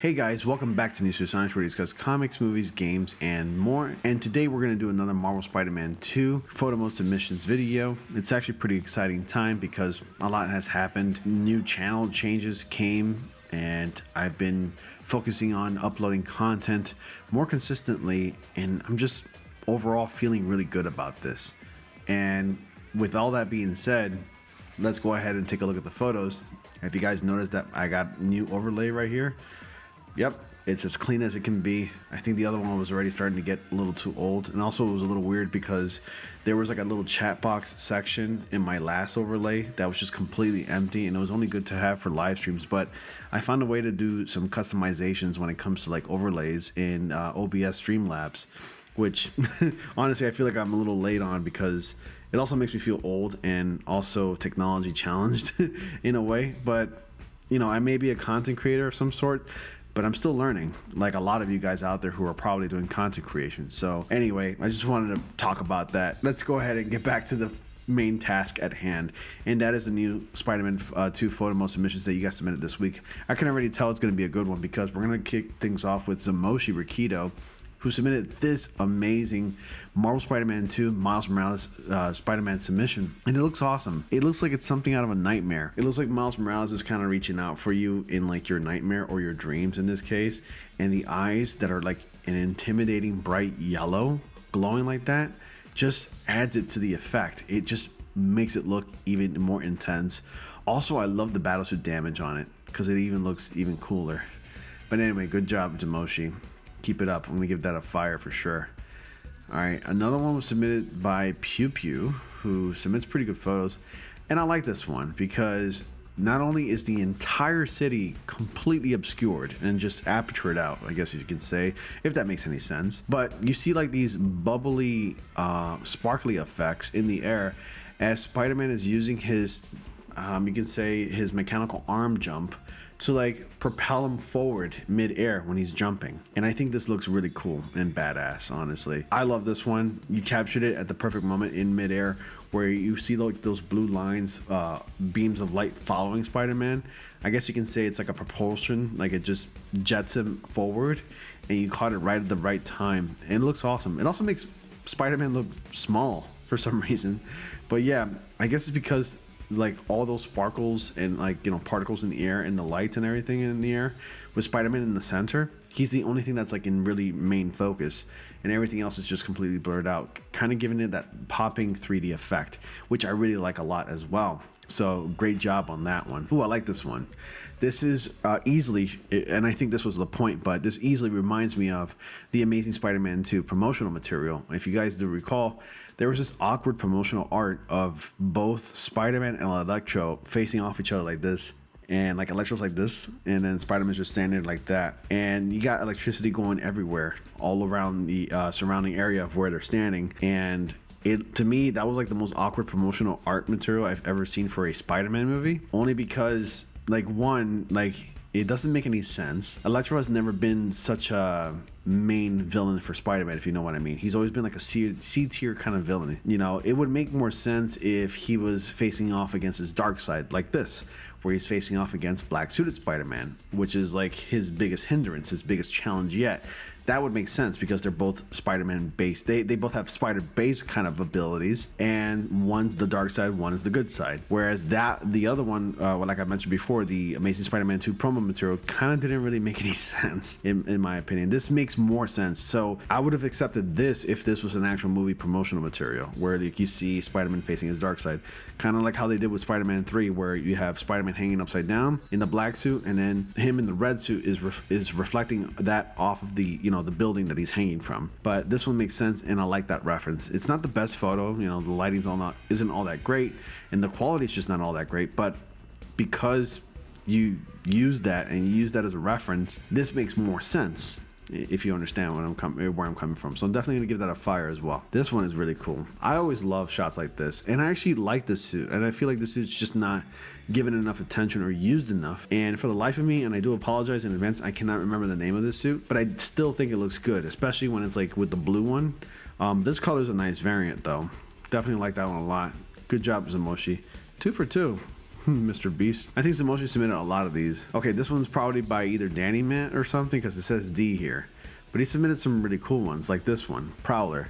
Hey guys, welcome back to News Science, where we discuss comics, movies, games, and more. And today we're going to do another Marvel Spider-Man 2 photo most submissions video. It's actually a pretty exciting time because a lot has happened. New channel changes came, and I've been focusing on uploading content more consistently, and I'm just overall feeling really good about this. And with all that being said, let's go ahead and take a look at the photos. If you guys noticed that I got a new overlay right here. Yep, it's as clean as it can be. I think the other one was already starting to get a little too old, and also it was a little weird because there was like a little chat box section in my last overlay that was just completely empty, and it was only good to have for live streams. But I found a way to do some customizations when it comes to like overlays in OBS Streamlabs, which honestly I feel like I'm a little late on because it also makes me feel old and also technology challenged in a way. But you know, I may be a content creator of some sort, but I'm still learning, like a lot of you guys out there who are probably doing content creation. So anyway, I just wanted to talk about that. Let's go ahead and get back to the main task at hand, and that is the new Spider-Man 2 photo most submissions that you guys submitted this week. I can already tell it's going to be a good one because we're going to kick things off with Zamoshi Rikido, who submitted this amazing Marvel Spider-Man 2 Miles Morales Spider-Man submission. And it looks awesome. It looks like it's something out of a nightmare. It looks like Miles Morales is kind of reaching out for you in like your nightmare or your dreams in this case. And the eyes that are like an intimidating bright yellow glowing like that just adds it to the effect. It just makes it look even more intense. Also, I love the battlesuit damage on it because it even looks even cooler. But anyway, good job, Zamoshi. Keep it up. I'm gonna give that a fire for sure. All right, another one was submitted by Pew Pew, who submits pretty good photos, and I like this one because not only is the entire city completely obscured and just apertured out, I guess you could say, if that makes any sense, but you see like these bubbly, sparkly effects in the air as Spider-Man is using his, you can say his mechanical arm jump to like propel him forward mid-air when he's jumping. And I think this looks really cool and badass, honestly. I love this one. You captured it at the perfect moment in mid-air where you see like those blue lines, beams of light following Spider-Man. I guess you can say it's like a propulsion, like it just jets him forward, and you caught it right at the right time. And it looks awesome. It also makes Spider-Man look small for some reason. But yeah, I guess it's because like all those sparkles and like, you know, particles in the air and the lights and everything in the air with Spider-Man in the center, he's the only thing that's like in really main focus, and everything else is just completely blurred out, kind of giving it that popping 3D effect, which I really like a lot as well. So great job on that one. Ooh, I like this one. This is easily, and I think this was the point, but this easily reminds me of the Amazing Spider-Man 2 promotional material. If you guys do recall, there was this awkward promotional art of both Spider-Man and Electro facing off each other like this. And like Electro's like this, and then Spider-Man's just standing like that. And you got electricity going everywhere, all around the surrounding area of where they're standing. And it, to me, that was like the most awkward promotional art material I've ever seen for a Spider-Man movie. Only because, like, one, like, it doesn't make any sense. Electro has never been such a main villain for Spider-Man, if you know what I mean. He's always been like a C-tier kind of villain. You know, it would make more sense if he was facing off against his dark side, like this, where he's facing off against black suited Spider-Man, which is like his biggest hindrance, his biggest challenge yet. That would make sense because they're both Spider-Man based. They both have spider-based kind of abilities, and one's the dark side, one is the good side. Whereas the other one, well, like I mentioned before, the Amazing Spider-Man 2 promo material kind of didn't really make any sense in my opinion. This makes more sense. So I would have accepted this if this was an actual movie promotional material where like, you see Spider-Man facing his dark side, kind of like how they did with Spider-Man 3, where you have Spider-Man hanging upside down in the black suit, and then him in the red suit is reflecting that off of the, you know, the building that he's hanging from. But this one makes sense, and I like that reference. It's not the best photo, you know, the lighting's isn't all that great, and the quality is just not all that great, but because you use that and you use that as a reference, this makes more sense, if you understand where I'm coming from. So I'm definitely gonna give that a fire as well. This one is really cool. I always love shots like this, and I actually like this suit, and I feel like this suit's just not given enough attention or used enough. And for the life of me, and I do apologize in advance, I cannot remember the name of this suit, but I still think it looks good, especially when it's like with the blue one. This color is a nice variant though. Definitely like that one a lot. Good job, Zamoshi. 2 for 2. Mr. Beast. I think Samoshi submitted a lot of these. Okay, this one's probably by either Danny Mint or something because it says D here. But he submitted some really cool ones, like this one, Prowler.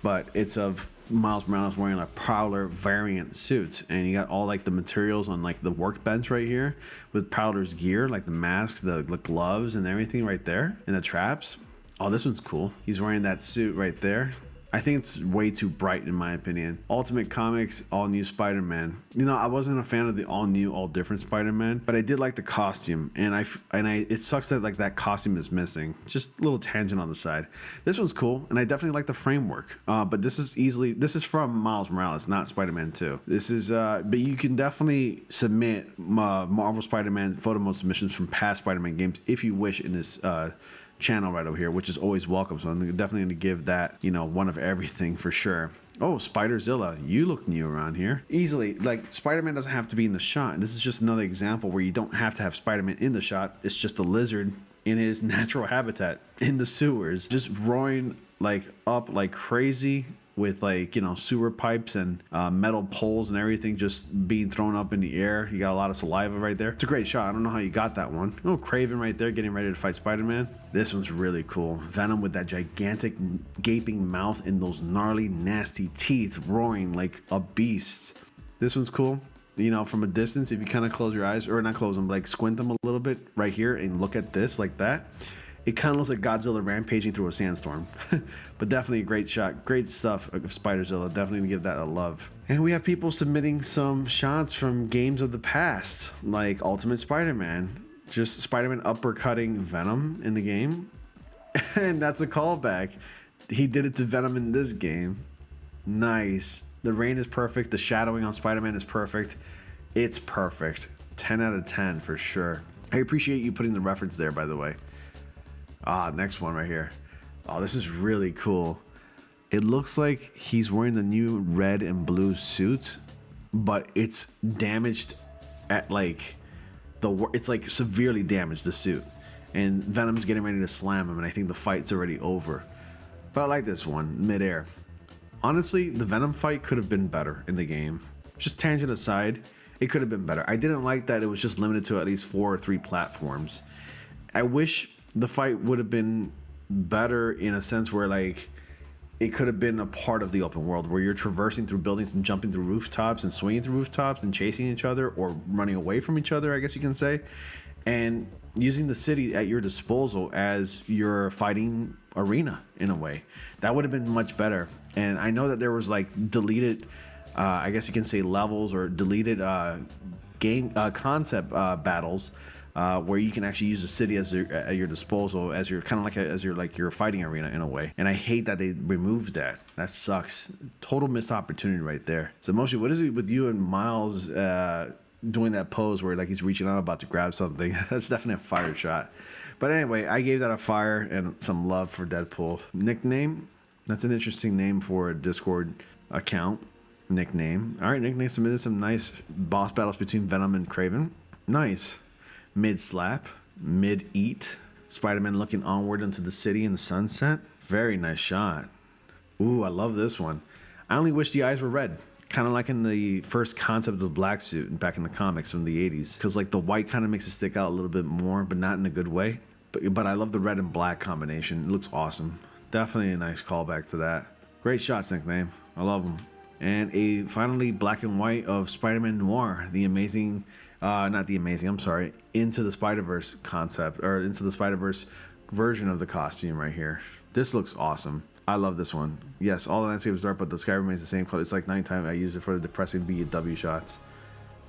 But it's of Miles Morales wearing a Prowler variant suit, and you got all like the materials on like the workbench right here with Prowler's gear, like the mask, the gloves, and everything right there, and the traps. Oh, this one's cool. He's wearing that suit right there. I think it's way too bright in my opinion. Ultimate Comics all new Spider-Man. You know, I wasn't a fan of the all new, all different Spider-Man, but I did like the costume, and it sucks that like that costume is missing. Just a little tangent on the side. This one's cool, and I definitely like the framework. But this is from Miles Morales, not Spider-Man 2. This is but you can definitely submit Marvel Spider-Man photo mode submissions from past Spider-Man games if you wish in this channel right over here, which is always welcome. So I'm definitely going to give that, you know, one of everything for sure. Oh, Spiderzilla, you look new around here. Easily, like, Spider-Man doesn't have to be in the shot. And this is just another example where you don't have to have Spider-Man in the shot. It's just a lizard in his natural habitat in the sewers, just roaring like up like crazy with like, you know, sewer pipes and metal poles and everything just being thrown up in the air. You got a lot of saliva right there. It's a great shot. I don't know how you got that one. Oh, Kraven right there getting ready to fight Spider-Man. This one's really cool. Venom with that gigantic gaping mouth and those gnarly, nasty teeth roaring like a beast. This one's cool. You know, from a distance, if you kind of close your eyes, or not close them, like squint them a little bit right here and look at this like that, it kind of looks like Godzilla rampaging through a sandstorm. But definitely a great shot. Great stuff of Spiderzilla. Definitely gonna give that a love. And we have people submitting some shots from games of the past, like Ultimate Spider-Man. Just Spider-Man uppercutting Venom in the game. And that's a callback. He did it to Venom in this game. Nice. The rain is perfect. The shadowing on Spider-Man is perfect. It's perfect. 10 out of 10 for sure. I appreciate you putting the reference there, by the way. Next one right here. Oh, this is really cool. It looks like he's wearing the new red and blue suit, but it's damaged at like it's like severely damaged, the suit. And Venom's getting ready to slam him, and I think the fight's already over. But I like this one, midair. Honestly, the Venom fight could have been better in the game. Just tangent aside, it could have been better. I didn't like that it was just limited to at least 4 or 3 platforms. I wish the fight would have been better in a sense where like it could have been a part of the open world where you're traversing through buildings and jumping through rooftops and swinging through rooftops and chasing each other or running away from each other, I guess you can say, and using the city at your disposal as your fighting arena in a way. That would have been much better. And I know that there was like deleted I guess you can say levels or deleted game concept battles where you can actually use the city as at your disposal as your kind of like your fighting arena in a way. And I hate that they removed that. That sucks. Total missed opportunity right there. So Moshi, what is it with you and Miles doing that pose where like he's reaching out about to grab something? That's definitely a fire shot. But anyway, I gave that a fire and some love for Deadpool. Nickname? That's an interesting name for a Discord account. Nickname. All right, Nickname submitted some nice boss battles between Venom and Kraven. Nice. Mid-slap, mid-eat, Spider-Man looking onward into the city in the sunset. Very nice shot. Ooh, I love this one. I only wish the eyes were red. Kind of like in the first concept of the black suit back in the comics from the 80s. Because like the white kind of makes it stick out a little bit more, but not in a good way. But I love the red and black combination. It looks awesome. Definitely a nice callback to that. Great shots, Nickname. I love them. And a finally black and white of Spider-Man Noir, the amazing... Into the Spider-Verse concept, or Into the Spider-Verse version of the costume right here. This looks awesome. I love this one. Yes, all the landscape is dark, but the sky remains the same color. It's like nighttime. I use it for the depressing BW shots.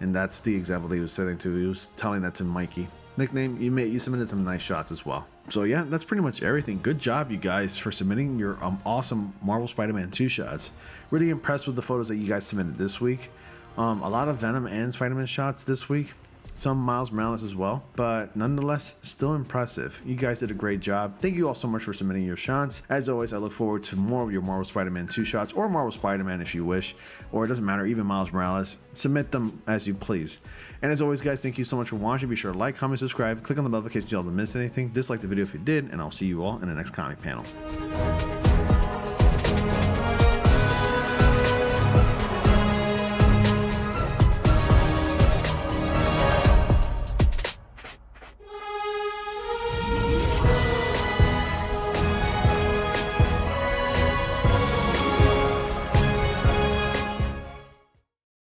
And that's the example that he was setting to. He was telling that to Mikey. Nickname, you submitted some nice shots as well. So yeah, that's pretty much everything. Good job, you guys, for submitting your awesome Marvel Spider-Man 2 shots. Really impressed with the photos that you guys submitted this week. A lot of Venom and Spider-Man shots this week. Some Miles Morales as well, but nonetheless, still impressive. You guys did a great job. Thank you all so much for submitting your shots. As always, I look forward to more of your Marvel Spider-Man 2 shots, or Marvel Spider-Man if you wish, or it doesn't matter, even Miles Morales. Submit them as you please. And as always, guys, thank you so much for watching. Be sure to like, comment, subscribe, click on the bell notification so you don't miss anything. Dislike the video if you did, and I'll see you all in the next comic panel.